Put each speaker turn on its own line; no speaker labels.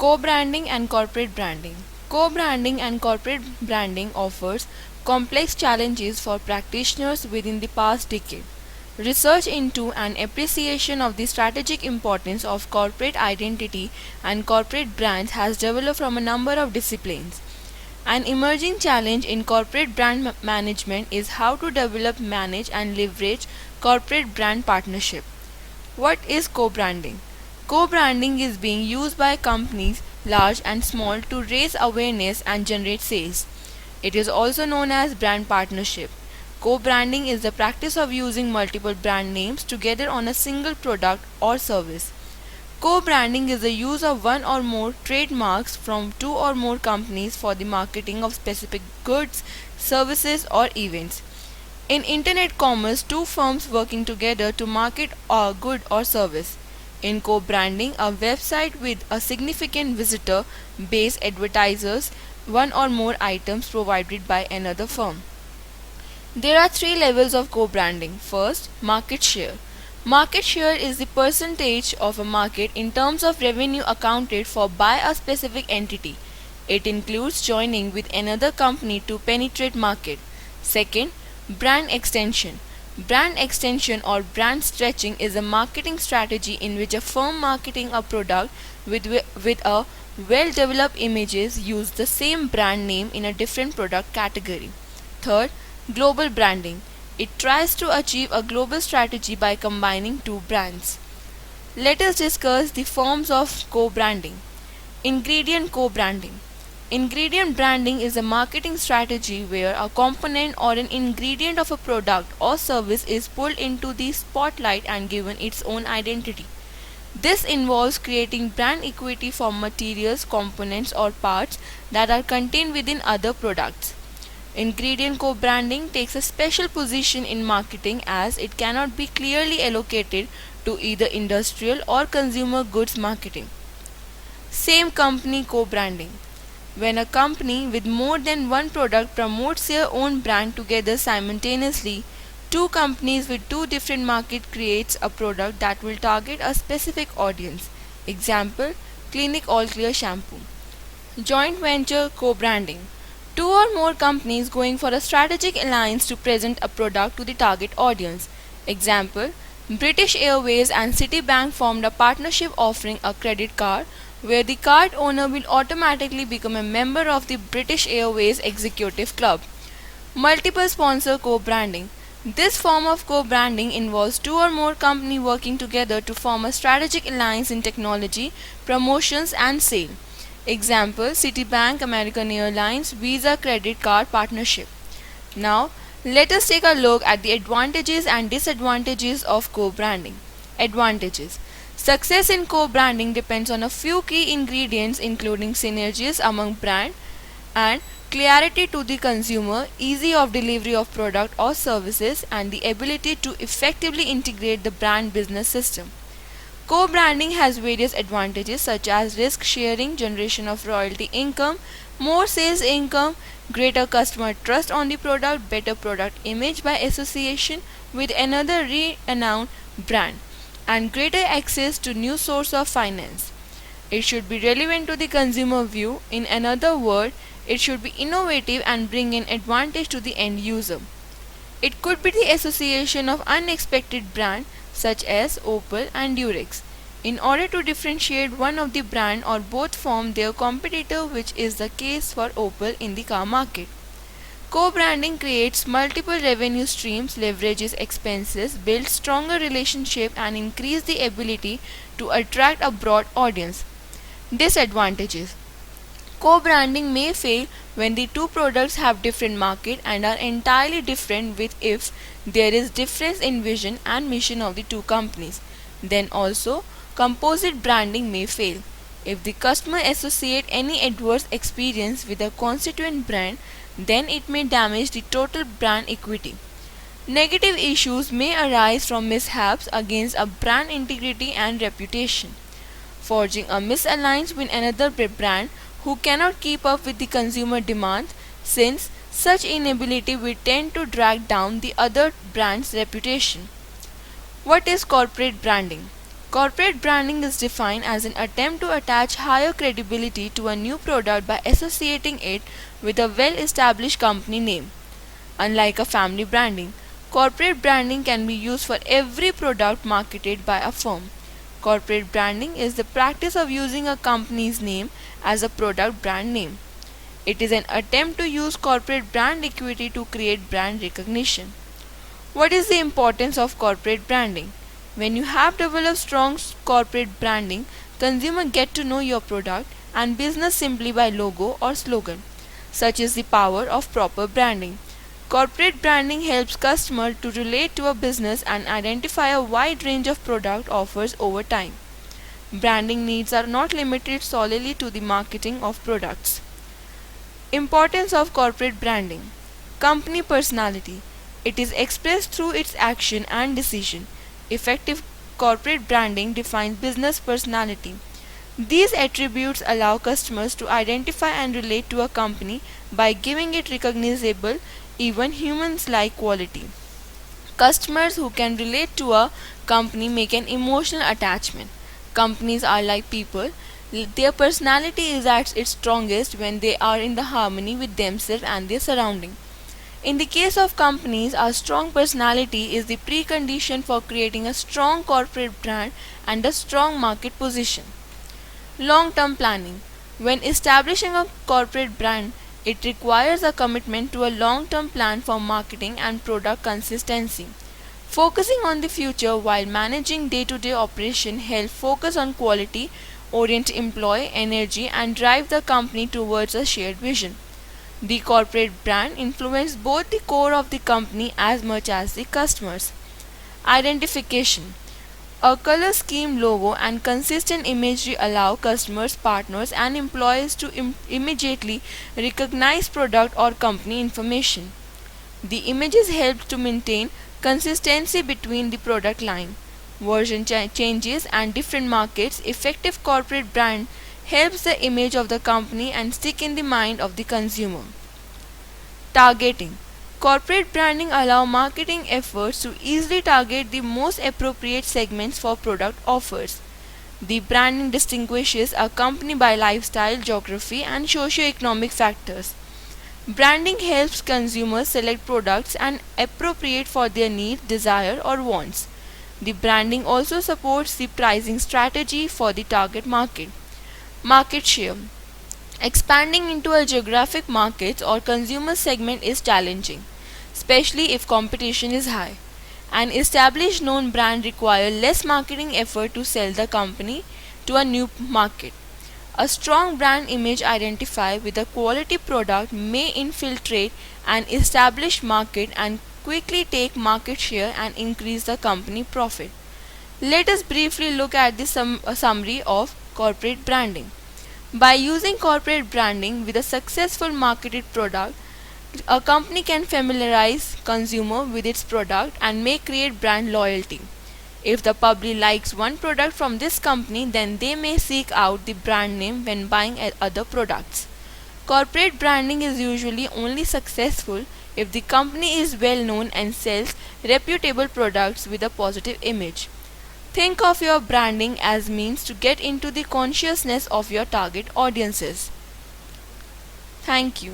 Co-branding and corporate branding. Co-branding and corporate branding offers complex challenges for practitioners within the past decade. Research into and appreciation of the strategic importance of corporate identity and corporate brands has developed from a number of disciplines. An emerging challenge in corporate brand management is how to develop, manage, and leverage corporate brand partnership. What is co-branding? Co-branding is being used by companies large and small to raise awareness and generate sales. It is also known as brand partnership. Co-branding is the practice of using multiple brand names together on a single product or service. Co-branding is the use of one or more trademarks from two or more companies for the marketing of specific goods, services, or events. In internet commerce, two firms working together to market a good or service. In co-branding, a website with a significant visitor base advertises one or more items provided by another firm. There are three levels of co-branding. First, market share. Market share is the percentage of a market in terms of revenue accounted for by a specific entity. It includes joining with another company to penetrate market. Second, brand extension. Brand extension or brand stretching is a marketing strategy in which a firm marketing a product with a well-developed images use the same brand name in a different product category. Third, global branding. It tries to achieve a global strategy by combining two brands. Let us discuss the forms of co-branding. Ingredient co-branding. Ingredient branding is a marketing strategy where a component or an ingredient of a product or service is pulled into the spotlight and given its own identity. This involves creating brand equity for materials, components, or parts that are contained within other products. Ingredient co-branding takes a special position in marketing as it cannot be clearly allocated to either industrial or consumer goods marketing. Same company co-branding. When a company with more than one product promotes their own brand together simultaneously, two companies with two different markets creates a product that will target a specific audience. Example, Clinic All Clear shampoo. Joint venture co-branding. Two or more companies going for a strategic alliance to present a product to the target audience. Example, British Airways and Citibank formed a partnership offering a credit card where the card owner will automatically become a member of the British Airways Executive Club. Multiple sponsor co-branding. This form of co-branding involves two or more companies working together to form a strategic alliance in technology, promotions, and sale. Example, Citibank, American Airlines, Visa credit card partnership. Now, let us take a look at the advantages and disadvantages of co-branding. Advantages. Success in co-branding depends on a few key ingredients including synergies among brand and clarity to the consumer, ease of delivery of product or services, and the ability to effectively integrate the brand business system. Co-branding has various advantages such as risk sharing, generation of royalty income, more sales income, greater customer trust on the product, better product image by association with another renowned brand, and greater access to new source of finance. It should be relevant to the consumer view. In another word, it should be innovative and bring an advantage to the end user. It could be the association of unexpected brand such as Opel and Durex in order to differentiate one of the brand or both from their competitor, which is the case for Opel in the car market. Co-branding creates multiple revenue streams, leverages expenses, builds stronger relationship, and increase the ability to attract a broad audience. Disadvantages. Co-branding may fail when the two products have different market and are entirely different with if there is difference in vision and mission of the two companies. Then also, composite branding may fail. If the customer associate any adverse experience with a constituent brand, then it may damage the total brand equity. Negative issues may arise from mishaps against a brand integrity and reputation. Forging a misalliance with another brand who cannot keep up with the consumer demand, since such inability will tend to drag down the other brand's reputation. What is corporate branding? Corporate branding is defined as an attempt to attach higher credibility to a new product by associating it with a well-established company name. Unlike a family branding, corporate branding can be used for every product marketed by a firm. Corporate branding is the practice of using a company's name as a product brand name. It is an attempt to use corporate brand equity to create brand recognition. What is the importance of corporate branding? When you have developed strong corporate branding, consumers get to know your product and business simply by logo or slogan. Such is the power of proper branding. Corporate branding helps customers to relate to a business and identify a wide range of product offers over time. Branding needs are not limited solely to the marketing of products. Importance of corporate branding. Company personality. It is expressed through its action and decision. Effective corporate branding defines business personality. These attributes allow customers to identify and relate to a company by giving it recognizable, even humans-like quality. Customers who can relate to a company make an emotional attachment. Companies are like people. Their personality is at its strongest when they are in the harmony with themselves and their surrounding. In the case of companies, a strong personality is the precondition for creating a strong corporate brand and a strong market position. Long-term planning. When establishing a corporate brand, it requires a commitment to a long-term plan for marketing and product consistency. Focusing on the future while managing day-to-day operation helps focus on quality, orient employee energy and drive the company towards a shared vision. The corporate brand influences both the core of the company as much as the customers. Identification. A color scheme, logo, and consistent imagery allow customers, partners, and employees to immediately recognize product or company information. The images help to maintain consistency between the product line. Version changes and different markets. Effective corporate brand helps the image of the company and stick in the mind of the consumer. Targeting. Corporate branding allows marketing efforts to easily target the most appropriate segments for product offers. The branding distinguishes a company by lifestyle, geography, and socio-economic factors. Branding helps consumers select products and appropriate for their needs, desire, or wants. The branding also supports the pricing strategy for the target market. Market share. Expanding into a geographic market or consumer segment is challenging, especially if competition is high. An established known brand requires less marketing effort to sell the company to a new market. A strong brand image identified with a quality product may infiltrate an established market and quickly take market share and increase the company profit. Let us briefly look at the summary of corporate branding. By using corporate branding with a successful marketed product, a company can familiarize consumer with its product and may create brand loyalty. If the public likes one product from this company, then they may seek out the brand name when buying other products. Corporate branding is usually only successful if the company is well known and sells reputable products with a positive image. Think of your branding as means to get into the consciousness of your target audiences. Thank you.